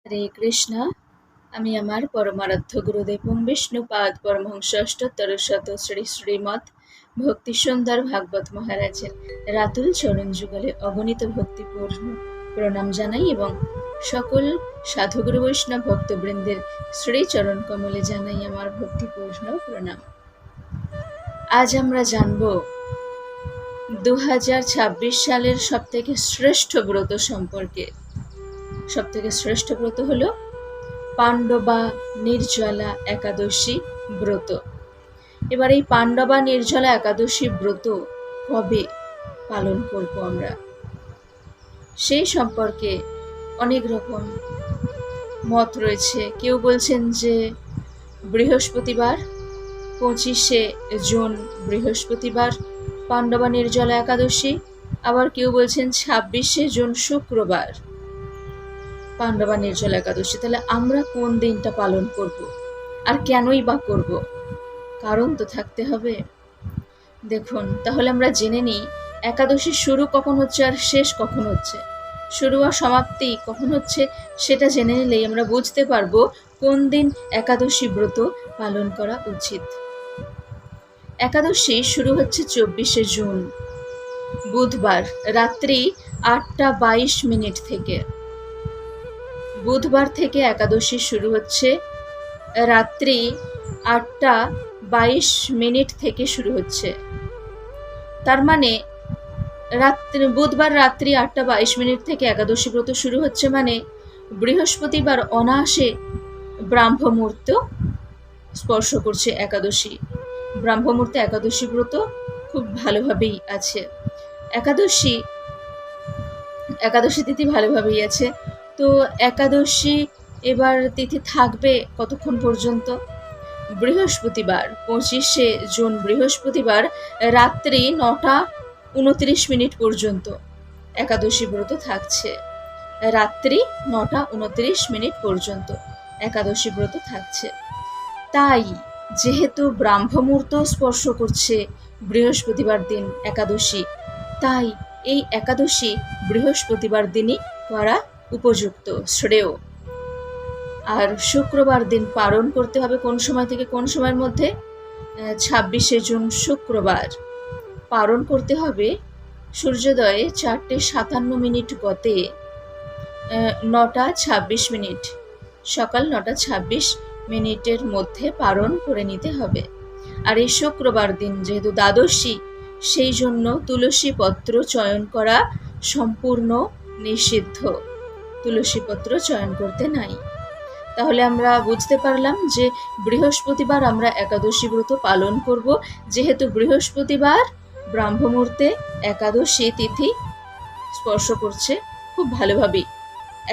হরে কৃষ্ণ। আমি আমার পরমারাধ্য গুরুদেব বিষ্ণুপাদ পরমহংস অষ্টোত্তর শত শ্রী শ্রীমৎ ভক্তি সুন্দর ভাগবত মহারাজের রাতুল চরণ যুগলে অগণিত ভক্তিপূর্ণ প্রণাম জানাই এবং সকল সাধুগুরু বৈষ্ণব ভক্তবৃন্দের শ্রীচরণ কমলে জানাই আমার ভক্তিপূর্ণ প্রণাম। আজ আমরা জানব 2026 সালের সবথেকে শ্রেষ্ঠ ব্রত সম্পর্কে। সবথেকে শ্রেষ্ঠ ব্রত হলো পাণ্ডবা নির্জলা একাদশী ব্রত। এবার এই পাণ্ডবা নির্জলা একাদশী ব্রত কবে পালন করব আমরা, সেই সম্পর্কে অনেক রকম মত রয়েছে। কেউ বলছেন যে বৃহস্পতিবার 25শে জুন বৃহস্পতিবার পাণ্ডবা নির্জলা একাদশী, আবার কেউ বলছেন 26শে জুন শুক্রবার পাণ্ডবা নির্জলা একাদশী। তাহলে আমরা কোন দিনটা পালন করব আর কেনই বা করব? কারণ তো থাকতে হবে। দেখুন, তাহলে আমরা জেনে নিই একাদশীর শুরু কখন হচ্ছে আর শেষ কখন হচ্ছে, শুরু আর সমাপ্তি কখন হচ্ছে, সেটা জেনে নিলেই আমরা বুঝতে পারবো কোন দিন একাদশী ব্রত পালন করা উচিত। একাদশী শুরু হচ্ছে 24শে জুন বুধবার রাত্রি 8:22 থেকে। বুধবার থেকে একাদশী শুরু হচ্ছে রাত্রি 8:22 থেকে শুরু হচ্ছে। তার মানে বুধবার রাত্রি 8:22 থেকে একাদশী ব্রত শুরু হচ্ছে, মানে বৃহস্পতিবার অনায়াসে ব্রাহ্ম মুহূর্ত স্পর্শ করছে একাদশী। ব্রাহ্ম মুহূর্তে একাদশী ব্রত খুব ভালোভাবেই আছে। একাদশী তিথি ভালোভাবেই আছে। তো একাদশী এবার তিথি থাকবে কতক্ষণ পর্যন্ত? বৃহস্পতিবার 25শে জুন বৃহস্পতিবার রাত্রি 9:29 পর্যন্ত একাদশী ব্রত থাকছে। রাত্রি 9:29 পর্যন্ত একাদশী ব্রত থাকছে। তাই যেহেতু ব্রাহ্ম মুহূর্ত স্পর্শ করছে বৃহস্পতিবার দিন একাদশী, তাই এই একাদশী বৃহস্পতিবার দিনই করা উপযুক্ত, শ্রেয়। আর শুক্রবার দিন পালন করতে হবে কোন সময় থেকে কোন সময়ের মধ্যে? 26শে জুন শুক্রবার পালন করতে হবে সূর্যোদয়ে 4:57 গতে 9:26, সকাল 9:26 মধ্যে পালন করে নিতে হবে। আর এই শুক্রবার দিন যেহেতু দ্বাদশী, সেই জন্য তুলসী পত্র চয়ন করা সম্পূর্ণ নিষিদ্ধ। তুলসী পত্র চয়ন করতে নাই। তাহলে আমরা বুঝতে পারলাম যে বৃহস্পতিবার আমরা একাদশী ব্রত পালন করব, যেহেতু বৃহস্পতিবার ব্রাহ্ম মুহূর্তে একাদশী তিথি স্পর্শ করছে খুব ভালোভাবেই।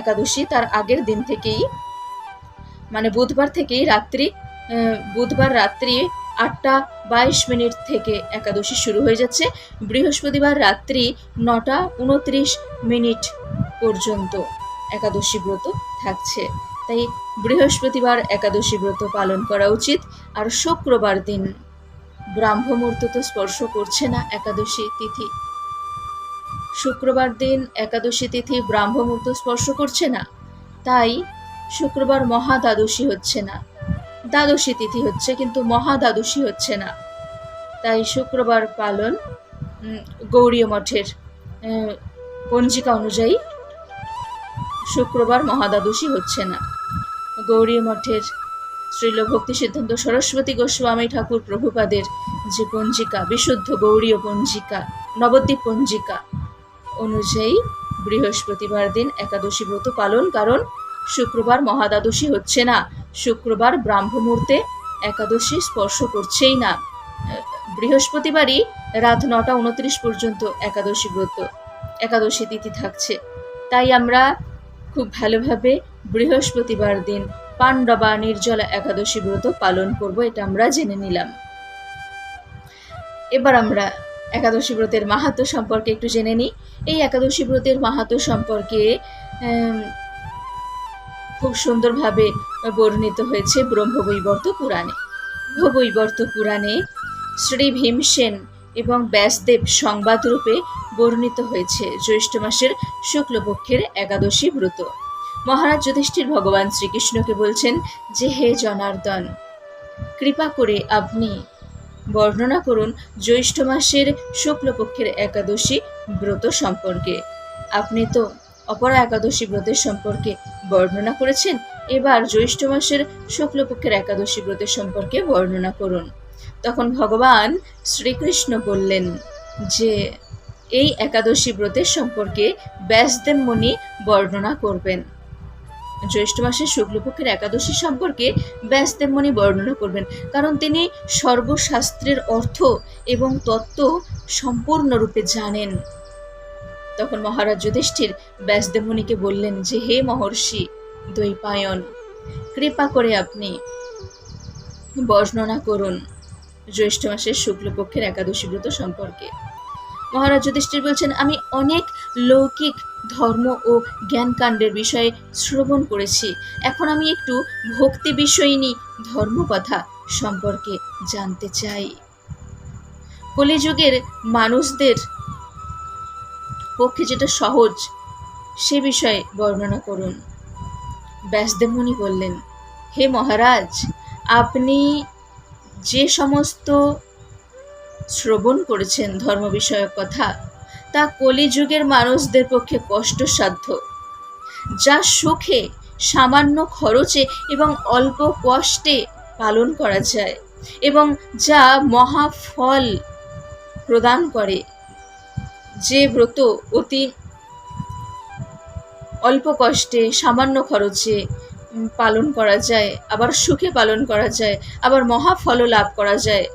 একাদশী তার আগের দিন থেকেই, মানে বুধবার রাত্রি 8:22 থেকে একাদশী শুরু হয়ে যাচ্ছে। বৃহস্পতিবার রাত্রি 9:29 পর্যন্ত একাদশী ব্রত থাকছে। তাই বৃহস্পতিবার একাদশী ব্রত পালন করা উচিত। আর শুক্রবার দিন ব্রাহ্ম মুহূর্ত তো স্পর্শ করছে না একাদশী তিথি। শুক্রবার দিন একাদশী তিথি ব্রাহ্ম মুহূর্ত স্পর্শ করছে না, তাই শুক্রবার মহাদ্বাদশী হচ্ছে না। দ্বাদশী তিথি হচ্ছে কিন্তু মহাদ্বাদশী হচ্ছে না। তাই শুক্রবার পালন গৌড়ীয় মঠের পঞ্জিকা অনুযায়ী শুক্রবার মহাদ্বাদশী হচ্ছে না। গৌড়ীয় মঠের শ্রীল ভক্তি সিদ্ধান্ত সরস্বতী গোস্বামী ঠাকুর প্রভুপাদের যে পঞ্জিকা, বিশুদ্ধ গৌড়ীয় পঞ্জিকা, নবদ্বীপ পঞ্জিকা অনুযায়ী বৃহস্পতিবার দিন একাদশী ব্রত পালন, কারণ শুক্রবার মহাদ্বাদশী হচ্ছে না। শুক্রবার ব্রাহ্ম মুহূর্তে একাদশী স্পর্শ করছেই না। বৃহস্পতিবারই রাত 9:29 পর্যন্ত একাদশী তিথি থাকছে। তাই আমরা খুব ভালোভাবে বৃহস্পতিবার দিন পাণ্ডবা নির্জলা একাদশী ব্রত পালন করব, এটা আমরা জেনে নিলাম। এবার আমরা একাদশী ব্রতের মাহাত্ম্য সম্পর্কে একটু জেনে নিই। এই একাদশী ব্রতের মাহাত্ম্য সম্পর্কে খুব সুন্দরভাবে বর্ণিত হয়েছে ব্রহ্মবৈবর্ত পুরাণে। ব্রহ্মবৈবর্ত পুরাণে শ্রী ভীমসেন এবং ব্যাসদেব সংবাদ রূপে বর্ণিত হয়েছে জ্যৈষ্ঠ মাসের শুক্লপক্ষের একাদশী ব্রত। মহারাজ যুধিষ্ঠির ভগবান শ্রীকৃষ্ণকে বলছেন যে হে জনার্দন, কৃপা করে আপনি বর্ণনা করুন জ্যৈষ্ঠ মাসের শুক্লপক্ষের একাদশী ব্রত সম্পর্কে। আপনি তো অপরা একাদশী ব্রতের সম্পর্কে বর্ণনা করেছেন, এবার জ্যৈষ্ঠ মাসের শুক্লপক্ষের একাদশী ব্রতের সম্পর্কে বর্ণনা করুন। তখন ভগবান শ্রীকৃষ্ণ বললেন যে এই একাদশী ব্রতের সম্পর্কে ব্যাসদেব মুনি বর্ণনা করবেন। জ্যৈষ্ঠ মাসের শুক্লপক্ষের একাদশী সম্পর্কে ব্যাসদেব মুনি বর্ণনা করবেন, কারণ তিনি সর্বশাস্ত্রের অর্থ এবং তত্ত্ব সম্পূর্ণরূপে জানেন। তখন মহারাজ যুধিষ্ঠির ব্যাসদেব মুনিকে বললেন যে হে মহর্ষি দ্বৈপায়ন, কৃপা করে আপনি বর্ণনা করুন জ্যৈষ্ঠ মাসের শুক্লপক্ষের একাদশী ব্রত সম্পর্কে। মহারাজ যুধিষ্ঠির বলছেন, আমি অনেক লৌকিক ধর্ম ও জ্ঞানকাণ্ডের বিষয়ে শ্রবণ করেছি, এখন আমি একটু ভক্তি বিষয়িনী ধর্মকথা সম্পর্কে জানতে চাই। কলিযুগের মানুষদের পক্ষে যেটা সহজ সে বিষয়ে বর্ণনা করুন। ব্যাসদেব মুনি বললেন, হে মহারাজ, আপনি যে সমস্ত শ্রবণ করেছেন ধর্ম বিষয়ক কথা, তা কলিযুগের মানুষদের পক্ষে কষ্টসাধ্য। যা সুখে, সামান্য খরচে এবং অল্প কষ্টে পালন করা যায় এবং যা মহাফল প্রদান করে, যে ব্রত অতি অল্প কষ্টে সামান্য খরচে পালন করা যায়, আবার সুখে পালন করা যায়, আবার মহাফলও লাভ করা যায়,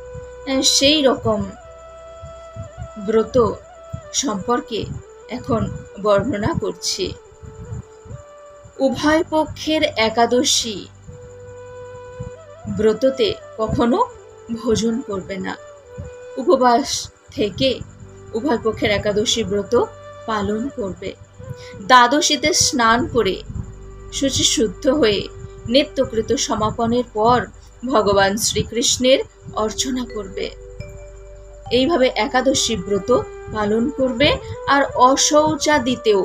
সেই রকম ব্রত সম্পর্কে এখন বর্ণনা করছি। উভয় পক্ষের একাদশী ব্রততে কখনো ভোজন করবে না, উপবাস থেকে উভয় পক্ষের একাদশী ব্রত পালন করবে। দ্বাদশীতে স্নান করে শুচি শুদ্ধ হয়ে নিত্যকৃত সমাপনের পর ভগবান শ্রীকৃষ্ণের অর্চনা করবে। এইভাবে একাদশী ব্রত পালন করবে। আর অশৌচাদিতেও,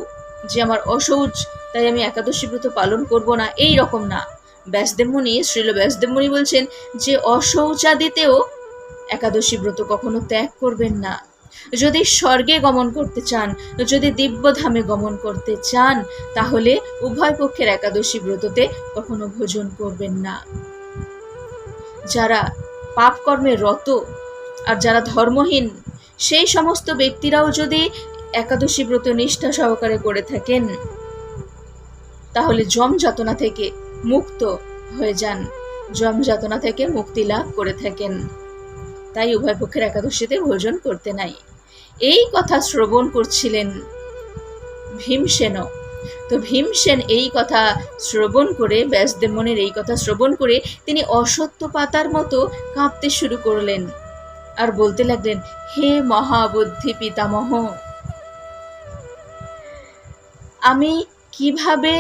যে আমার অশৌচ তাই আমি একাদশী ব্রত পালন করব না, এই রকম না। ব্যাসদেব মুনি, শ্রীল ব্যাসদেব মুনি বলছেন যে অশৌচাদিতেও একাদশী ব্রত কখনো ত্যাগ করবেন না। যদি স্বর্গে গমন করতে চান, যদি দিব্যধামে গমন করতে চান, তাহলে উভয় পক্ষের একাদশী ব্রততে কখনো ভোজন করবেন না। যারা পাপ কর্মে রত আর যারা ধর্মহীন, সেই সমস্ত ব্যক্তিরাও যদি একাদশী ব্রত নিষ্ঠা সহকারে করে থাকেন, তাহলে যম যাতনা থেকে মুক্ত হয়ে যান, যম যাতনা থেকে মুক্তি লাভ করে থাকেন। তাই উভয় পক্ষের একাদশীতে ভোজন করতে নাই। এই কথা শ্রবণ করছিলেন ভীমসেন। তো ভীমসেন এই কথা শ্রবণ করে, ব্যাসদেব মুনির এই কথা শ্রবণ করে তিনি অসত্য পাতার মতো কাঁপতে শুরু করলেন আর বলতে লাগলেন, হে মহাবুদ্ধি পিতামহ, আমি কিভাবে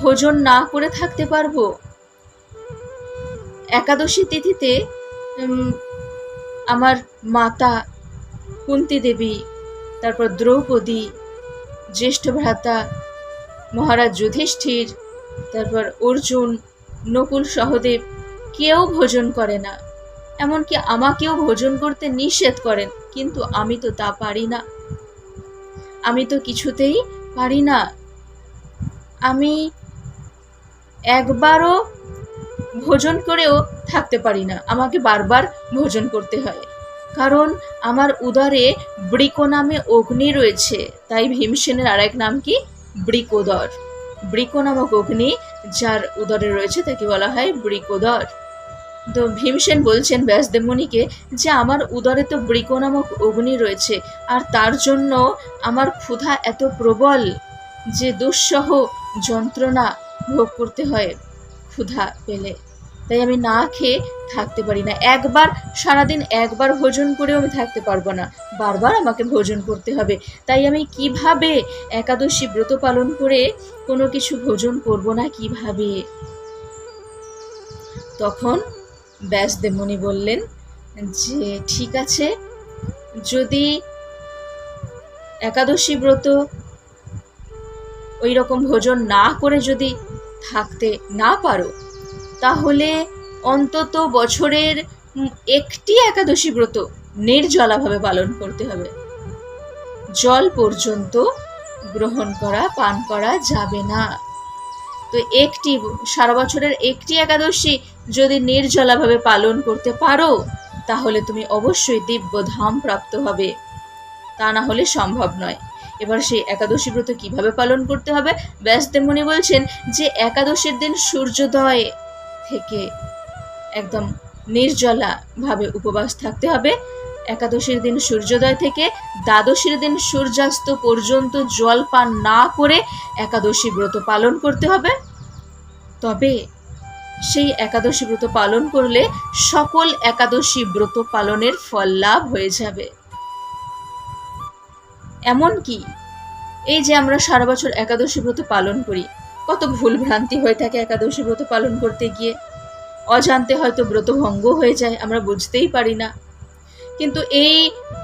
ভোজন না করে থাকতে পারবো? একাদশী তিথিতে আমার মাতা কুন্তী দেবী, তারপর দ্রৌপদী, জ্যেষ্ঠ ভ্রাতা মহারাজ যুধিষ্ঠির, তারপর অর্জুন, নকুল, সহদেব কেউ ভোজন করে না, এমনকি আমাকেও ভোজন করতে নিষেধ করেন, কিন্তু আমি তো তা পারি না, আমি তো কিছুতেই পারি না। আমি একবারও ভোজন করেও থাকতে পারি না, আমাকে বারবার ভোজন করতে হয়, কারণ আমার উদরে বৃক নামে অগ্নি রয়েছে। তাই ভীমসেনের আর এক নাম কি? বৃকোদর। বৃক নামক অগ্নি যার উদরে রয়েছে তাকে বলা হয় বৃকোদর। তো ভীমসেন বলছেন ব্যাসদেব মুনিকে যে আমার উদরে তো বৃক নামক অগ্নি রয়েছে, আর তার জন্য আমার ক্ষুধা এত প্রবল যে দুঃসহ যন্ত্রণা ভোগ করতে হয় ক্ষুধা পেলে। তাই আমি না খেয়ে থাকতে পারি না, একবার সারাদিন একবার ভোজন করেও আমি থাকতে পারবো না, বারবার আমাকে ভোজন করতে হবে। তাই আমি কিভাবে একাদশী ব্রত পালন করে কোনো কিছু ভোজন করব না, কিভাবে? তখন ব্যাসদেব মুনি বললেন যে ঠিক আছে, যদি একাদশী ব্রত ওই রকম ভোজন না করে যদি থাকতে না পারো, তাহলে অন্তত বছরের একটি একাদশী ব্রত নির্জলাভাবে পালন করতে হবে। জল পর্যন্ত গ্রহণ করা, পান করা যাবে না। তো সারা বছরের একটি একাদশী যদি নির্জলাভাবে পালন করতে পারো, তাহলে তুমি অবশ্যই দিব্য ধাম প্রাপ্ত হবে, তা না হলে সম্ভব নয়। এবার সেই একাদশী ব্রত কিভাবে পালন করতে হবে? ব্যাসদেব মুনি বলছেন যে একাদশীর দিন সূর্যোদয় থেকে একদম নির্জলা ভাবে উপবাস থাকতে হবে। একাদশীর দিন সূর্যোদয় থেকে দ্বাদশীর দিন সূর্যাস্ত পর্যন্ত জল পান না করে একাদশী ব্রত পালন করতে হবে। তবে সেই একাদশী ব্রত পালন করলে সকল একাদশী ব্রত পালনের ফল লাভ হয়ে যাবে। এমনকি এই যে আমরা সারা বছর একাদশী ব্রত পালন করি, কত ভুল ভ্রান্তি হয়ে থাকে একাদশী ব্রত পালন করতে গিয়ে। অজান্তে হয়তো ব্রত ভঙ্গ হয়ে যায়, আমরা বুঝতেই পারি না। কিন্তু এই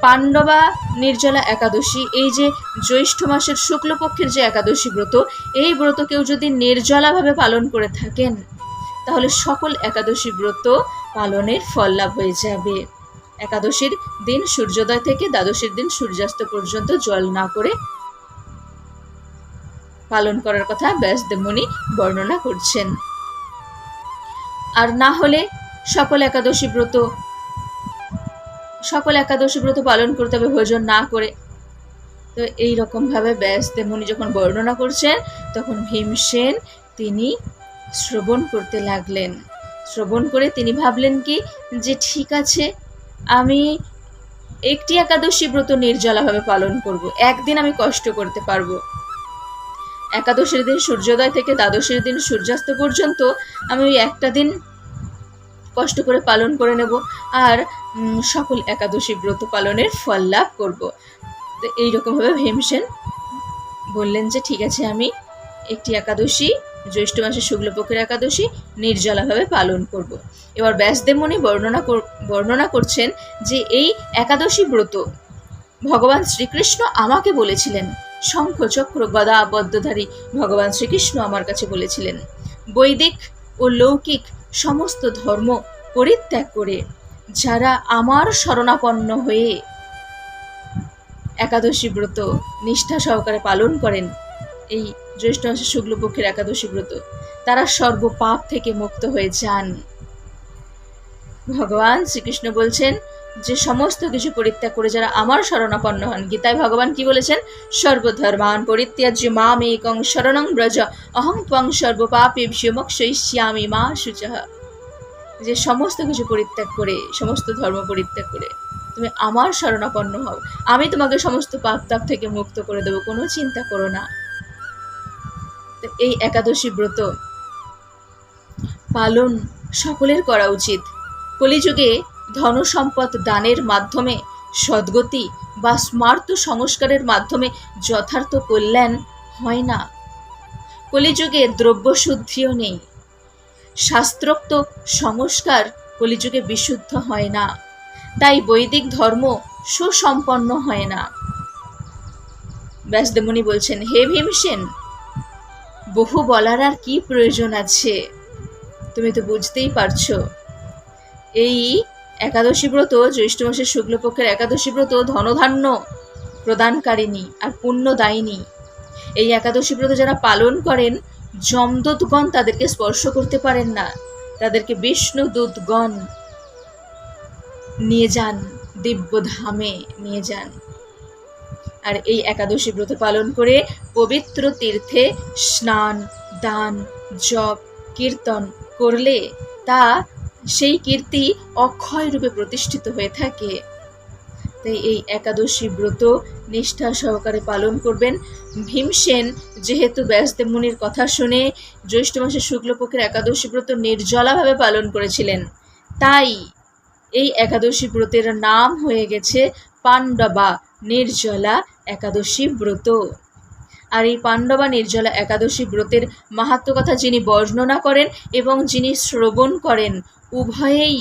পাণ্ডবা নির্জলা একাদশী, এই যে জ্যৈষ্ঠ মাসের শুক্লপক্ষের যে একাদশী ব্রত, এই ব্রত কেউ যদি নির্জলাভাবে পালন করে থাকেন, তাহলে সকল একাদশী ব্রত পালনের ফল লাভ হয়ে যাবে। একাদশীর দিন সূর্যোদয় থেকে দ্বাদশীর দিন সূর্যাস্ত পর্যন্ত জল না করে পালন করার কথা ব্যাসদেব মুনি বর্ণনা করছেন। আর না হলে সকল একাদশী ব্রত পালন করতে হবে ভোজন না করে। তো এই রকম ভাবে ব্যাসদেব মুনি যখন বর্ণনা করছেন, তখন ভীমসেন তিনি শ্রবণ করতে লাগলেন। শ্রবণ করে তিনি ভাবলেন কি যে ঠিক আছে, আমি একটি একাদশী ব্রত নির্জলাভাবে পালন করব, একদিন আমি কষ্ট করতে পারবো। একাদশীর দিন সূর্যোদয় থেকে দ্বাদশীর দিন সূর্যাস্ত পর্যন্ত আমি ওই একটা দিন কষ্ট করে পালন করে নেব, আর সকল একাদশী ব্রত পালনের ফল লাভ করব। তো এইরকমভাবে ভীমসেন বললেন যে ঠিক আছে, আমি একটি একাদশী, জ্যৈষ্ঠ মাসের শুক্লপক্ষের একাদশী নির্জলাভাবে পালন করব। এবার ব্যাসদেব মুনি বর্ণনা করছেন যে এই একাদশী ব্রত ভগবান শ্রীকৃষ্ণ আমাকে বলেছিলেন। শঙ্খ চক্র গদা বদ্ধধারী ভগবান শ্রীকৃষ্ণ আমার কাছে বলেছিলেন, বৈদিক ও লৌকিক সমস্ত ধর্ম পরিত্যাগ করে যারা আমার শরণাপন্ন হয়ে একাদশী ব্রত নিষ্ঠা সহকারে পালন করেন, এই জ্যৈষ্ঠ মাসের শুক্লপক্ষের একাদশী ব্রত, তারা সর্বপাপ থেকে মুক্ত হয়ে যান। ভগবান শ্রীকৃষ্ণ বলছেন যে সমস্ত কিছু পরিত্যাগ করে যারা আমার শরণাপন্ন হন, গীতায় ভগবান কি বলেছেন? সর্বধর্মান পরিত্যাজ্য মাম একং শরণং ব্রজ অহং ত্বং সর্বপাপেভ্যো মোক্ষয়িষ্যামি মা শুচঃ। যে সমস্ত কিছু পরিত্যাগ করে, সমস্ত ধর্ম পরিত্যাগ করে তুমি আমার শরণাপন্ন হও, আমি তোমাকে সমস্ত পাপ তাপ থেকে মুক্ত করে দেবো, কোনো চিন্তা করো না। তো এই একাদশী ব্রত পালন সকলের করা উচিত। কলিযুগে ধন সম্পদ দানের মাধ্যমে, সদ্গতি বা স্মার্ত সংস্কারের মাধ্যমে যথার্থ কল্যাণ হয় না। কলিযুগে দ্রব্যশুদ্ধিও নেই, শাস্ত্রোক্ত সংস্কার কলিযুগে বিশুদ্ধ হয় না, তাই বৈদিক ধর্ম সুসম্পন্ন হয় না। ব্যাসদেব মুনি বলছেন, হে ভীমসেন, বহু বলার আর কি প্রয়োজন আছে, তুমি তো বুঝতেই পারছো। এই একাদশী ব্রত, জ্যৈষ্ঠ মাসের শুক্লপক্ষের একাদশী ব্রত ধনধান্য প্রদানকারিণী আর পুণ্যদায়িনী। এই একাদশী ব্রত যারা পালন করেন, যমদূতগণ তাদেরকে স্পর্শ করতে পারেন না, তাদেরকে বিষ্ণুদূতগণ নিয়ে যান, দিব্য ধামে নিয়ে যান। আর এই একাদশী ব্রত পালন করে পবিত্র তীর্থে স্নান, দান, জপ, কীর্তন করলে তা সেই কীর্তি অক্ষয় রূপে প্রতিষ্ঠিত হয়ে থাকে। তাই এই একাদশী ব্রত নিষ্ঠা সহকারে পালন করবেন। ভীমসেন যেহেতু ব্যাসদেব মুনির কথা শুনে জ্যৈষ্ঠ মাসের শুক্লপক্ষের একাদশী ব্রত নির্জলাভাবে পালন করেছিলেন, তাই এই একাদশী ব্রতের নাম হয়ে গেছে পাণ্ডবা নির্জলা একাদশী ব্রত। আর এই পাণ্ডবা নির্জলা একাদশী ব্রতের মাহাত্ম্য কথা যিনি বর্ণনা করেন এবং যিনি শ্রবণ করেন, উভয়েই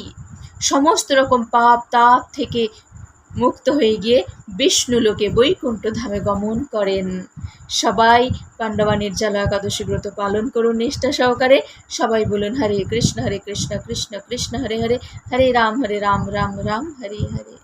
সমস্ত রকম পাপ তাপ থেকে মুক্ত হয়ে গিয়ে বিষ্ণুলোকে বৈকুণ্ঠ ধামে গমন করেন। সবাই পাণ্ডবা নির্জলা একাদশী ব্রত পালন করুন নিষ্ঠা সহকারে। সবাই বলুন হরে কৃষ্ণ কৃষ্ণ কৃষ্ণ হরে হরে, হরে রাম রাম রাম হরে হরে।